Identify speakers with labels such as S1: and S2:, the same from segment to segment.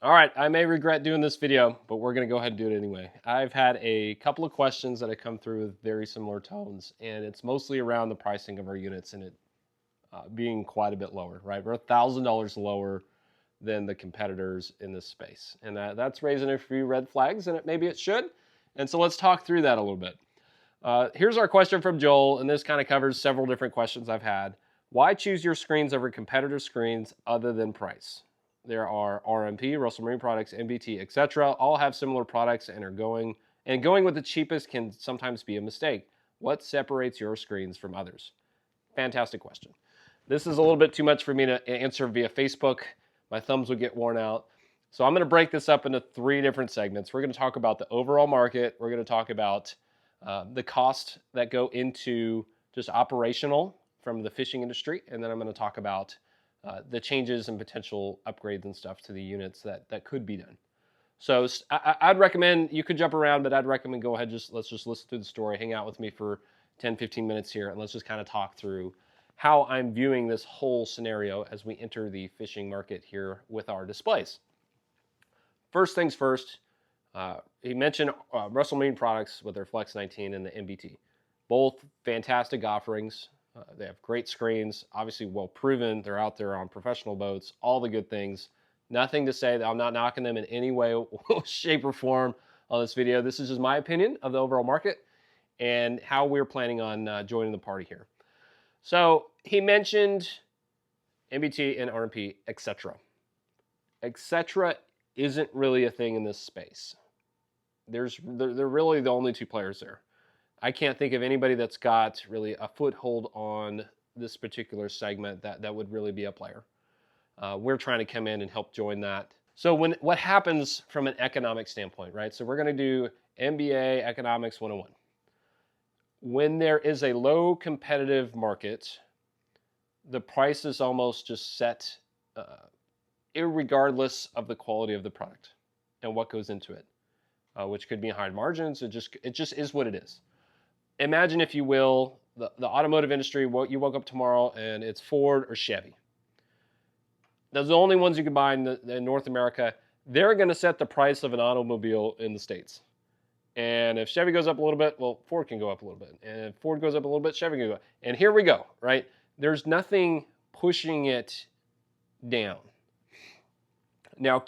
S1: All right, I may regret doing this video, but we're going to go ahead and do it anyway. I've had a couple of questions that have come through with very similar tones, and it's mostly around the pricing of our units and it being quite a bit lower, right? We're $1,000 lower than the competitors in this space, and that's raising a few red flags, and maybe it should. And so let's talk through that a little bit. Here's our question from Joel, and this kind of covers several different questions I've had. Why choose your screens over competitor screens other than price? There are RMP, Russell Marine Products, MBT, etc. All have similar products and going with the cheapest can sometimes be a mistake. What separates your screens from others? Fantastic question. This is a little bit too much for me to answer via Facebook. My thumbs would get worn out. So I'm going to break this up into 3 different segments. We're going to talk about the overall market. We're going to talk about the costs that go into just operational from the fishing industry. And then I'm going to talk about the changes and potential upgrades and stuff to the units that could be done. So I'd recommend, you could jump around, but I'd recommend go ahead, let's just listen to the story, hang out with me for 10, 15 minutes here, and let's just kind of talk through how I'm viewing this whole scenario as we enter the fishing market here with our displays. First things first, he mentioned Russell Marine Products with their Flex 19 and the MBT. Both fantastic offerings. They have great screens, obviously well proven. They're out there on professional boats, all the good things. Nothing to say that I'm not knocking them in any way, shape, or form on this video. This is just my opinion of the overall market and how we're planning on joining the party here. So he mentioned MBT and RMP, etc. Etc. isn't really a thing in this space. They're really the only 2 players there. I can't think of anybody that's got really a foothold on this particular segment that would really be a player. We're trying to come in and help join that. So what happens from an economic standpoint, right? So we're going to do MBA Economics 101. When there is a low competitive market, the price is almost just set irregardless of the quality of the product and what goes into it, which could be high margins. It just is what it is. Imagine, if you will, the automotive industry. You woke up tomorrow and it's Ford or Chevy. Those are the only ones you can buy in North America. They're going to set the price of an automobile in the States. And if Chevy goes up a little bit, well, Ford can go up a little bit. And if Ford goes up a little bit, Chevy can go up. And here we go, right? There's nothing pushing it down. Now,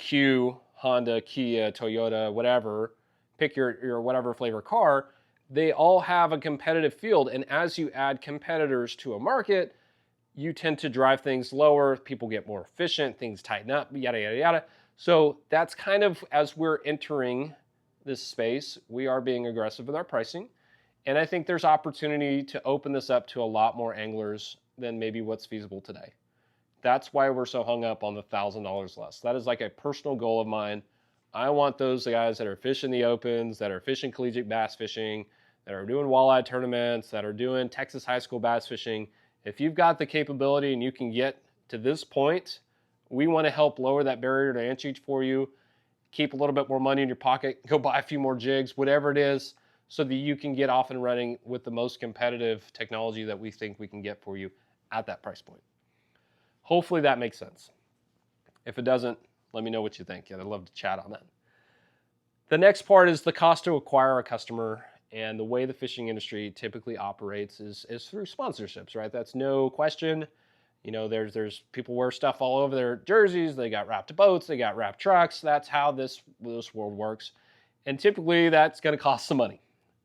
S1: Honda, Kia, Toyota, whatever, pick your whatever flavor car, they all have a competitive field. And as you add competitors to a market, you tend to drive things lower, people get more efficient, things tighten up, yada, yada, yada. So that's kind of, as we're entering this space, we are being aggressive with our pricing. And I think there's opportunity to open this up to a lot more anglers than maybe what's feasible today. That's why we're so hung up on the $1,000 less. That is like a personal goal of mine. I want those guys that are fishing the opens, that are fishing collegiate bass fishing, that are doing walleye tournaments, that are doing Texas high school bass fishing. If you've got the capability and you can get to this point, we want to help lower that barrier to entry for you, keep a little bit more money in your pocket, go buy a few more jigs, whatever it is, so that you can get off and running with the most competitive technology that we think we can get for you at that price point. Hopefully that makes sense. If it doesn't, let me know what you think. I'd love to chat on that. The next part is the cost to acquire a customer. And the way the fishing industry typically operates is through sponsorships, right? That's no question. You know, there's people wear stuff all over their jerseys. They got wrapped boats. They got wrapped trucks. That's how this world works. And typically that's going to cost some money.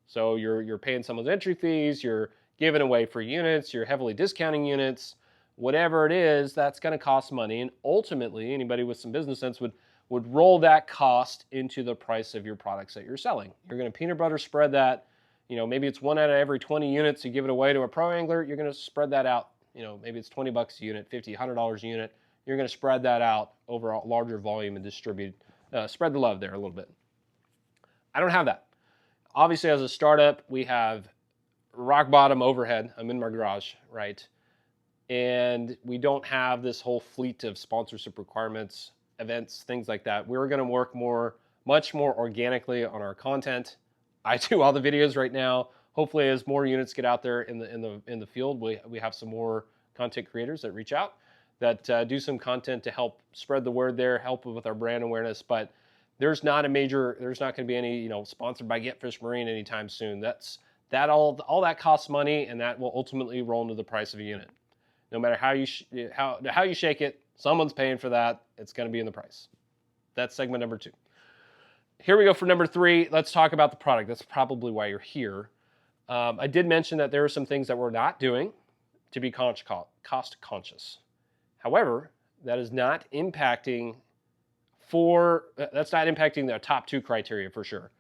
S1: So you're paying someone's entry fees. You're giving away free units. You're heavily discounting units. Whatever it is, that's going to cost money. And ultimately, anybody with some business sense would roll that cost into the price of your products that you're selling. You're going to peanut butter spread that. You know, maybe it's 1 out of every 20 units you give it away to a pro angler. You're going to spread that out. You know, maybe it's $20 a unit, $50, $100 a unit. You're going to spread that out over a larger volume and distribute, spread the love there a little bit. I don't have that. Obviously, as a startup, we have rock bottom overhead. I'm in my garage, right? And we don't have this whole fleet of sponsorship requirements, events, things like that. We're going to work much more organically on our content. I do all the videos right now. Hopefully, as more units get out there in the field, we have some more content creators that reach out. that do some content to help spread the word there, help with our brand awareness. But there's not going to be any, sponsored by Get Fish Marine anytime soon. All that costs money, and that will ultimately roll into the price of a unit. No matter how you how you shake it, someone's paying for that. It's going to be in the price. That's segment number 2. Here we go for number 3. Let's talk about the product. That's probably why you're here. I did mention that there are some things that we're not doing to be cost conscious. However, that is not impacting the top 2 criteria for sure.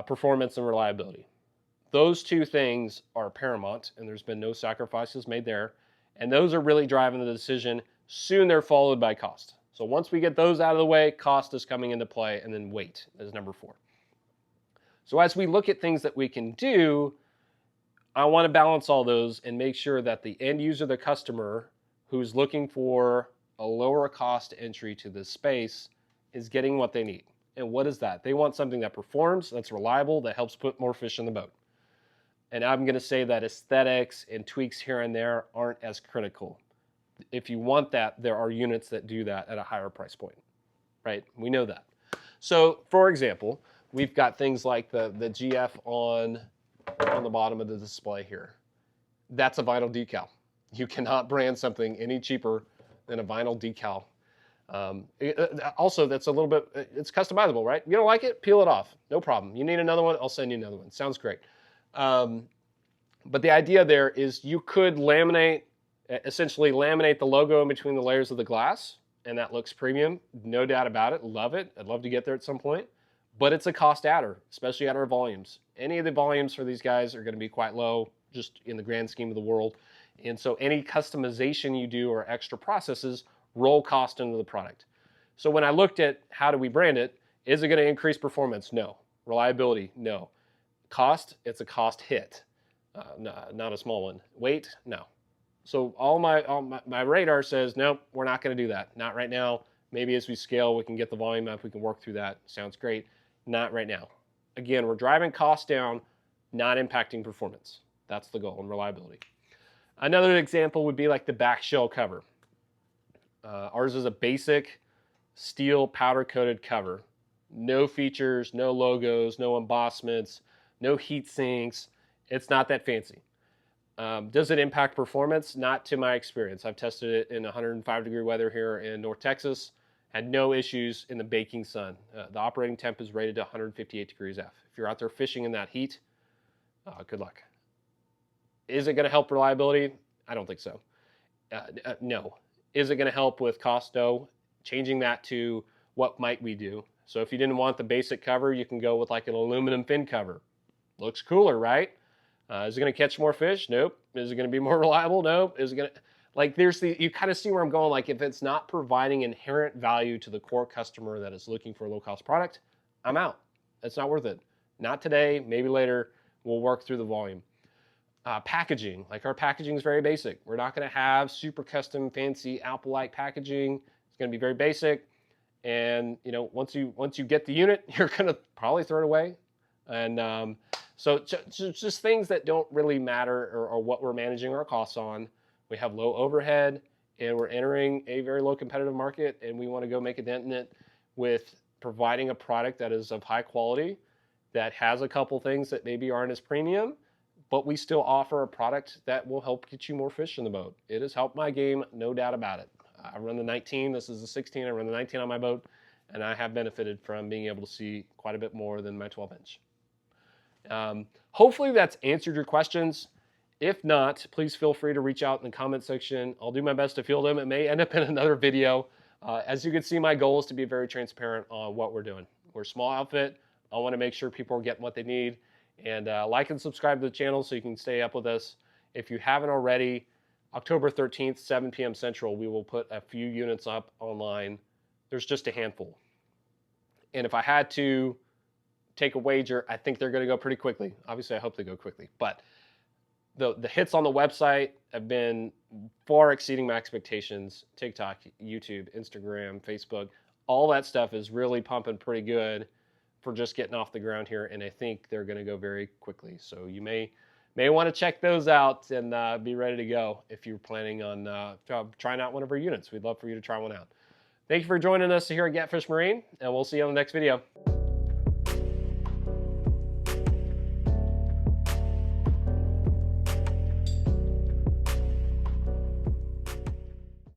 S1: Performance and reliability. Those 2 things are paramount, and there's been no sacrifices made there. And those are really driving the decision. Soon they're followed by cost. So once we get those out of the way, cost is coming into play, and then weight is number 4. So as we look at things that we can do, I want to balance all those and make sure that the end user, the customer, who's looking for a lower cost entry to this space is getting what they need. And what is that? They want something that performs, that's reliable, that helps put more fish in the boat. And I'm going to say that aesthetics and tweaks here and there aren't as critical. If you want that, there are units that do that at a higher price point, right? We know that. So, for example, we've got things like the GF on the bottom of the display here. That's a vinyl decal. You cannot brand something any cheaper than a vinyl decal. Also, that's a little bit, it's customizable, right? You don't like it? Peel it off. No problem. You need another one? I'll send you another one. Sounds great. But the idea there is you could essentially laminate the logo in between the layers of the glass, and that looks premium. No doubt about it. Love it. I'd love to get there at some point. But it's a cost adder, especially at our volumes. Any of the volumes for these guys are going to be quite low, just in the grand scheme of the world. And so any customization you do or extra processes roll cost into the product. So when I looked at how do we brand it, is it going to increase performance? No. Reliability? No. Cost? It's a cost hit. No, not a small one. Weight? No. So all my radar says, nope, we're not going to do that. Not right now. Maybe as we scale, we can get the volume up. We can work through that. Sounds great. Not right now. Again, we're driving costs down, not impacting performance. That's the goal, and reliability. Another example would be like the back shell cover. Ours is a basic steel powder-coated cover. No features, no logos, no embossments, no heat sinks. It's not that fancy. Does it impact performance? Not to my experience. I've tested it in 105-degree weather here in North Texas. Had no issues in the baking sun. The operating temp is rated to 158 degrees F. If you're out there fishing in that heat, good luck. Is it going to help reliability? I don't think so. No. Is it going to help with cost? No. Changing that to what might we do? So if you didn't want the basic cover, you can go with like an aluminum fin cover. Looks cooler, right? Is it going to catch more fish? Nope. Is it going to be more reliable? Nope. Is it going to... Like you kind of see where I'm going. Like if it's not providing inherent value to the core customer that is looking for a low-cost product, I'm out. It's not worth it. Not today, maybe later. We'll work through the volume. Packaging, like our packaging is very basic. We're not going to have super custom, fancy Apple-like packaging. It's going to be very basic. And once you get the unit, you're going to probably throw it away. And so just things that don't really matter or what we're managing our costs on. We have low overhead, and we're entering a very low competitive market, and we want to go make a dent in it with providing a product that is of high quality, that has a couple things that maybe aren't as premium, but we still offer a product that will help get you more fish in the boat. It has helped my game, no doubt about it. I run the 19. This is the 16. I run the 19 on my boat, and I have benefited from being able to see quite a bit more than my 12-inch. Hopefully that's answered your questions. If not, please feel free to reach out in the comment section. I'll do my best to field them. It may end up in another video. As you can see, my goal is to be very transparent on what we're doing. We're a small outfit. I want to make sure people are getting what they need. And like and subscribe to the channel so you can stay up with us. If you haven't already, October 13th, 7 p.m. Central, we will put a few units up online. There's just a handful. And if I had to take a wager, I think they're going to go pretty quickly. Obviously, I hope they go quickly. But the hits on the website have been far exceeding my expectations. TikTok, YouTube, Instagram, Facebook, all that stuff is really pumping pretty good for just getting off the ground here, and I think they're going to go very quickly. So you may may want to check those out and be ready to go if you're planning on trying out one of our units. We'd love for you to try one out. Thank you for joining us here at Get Fish Marine, and we'll see you on the next video.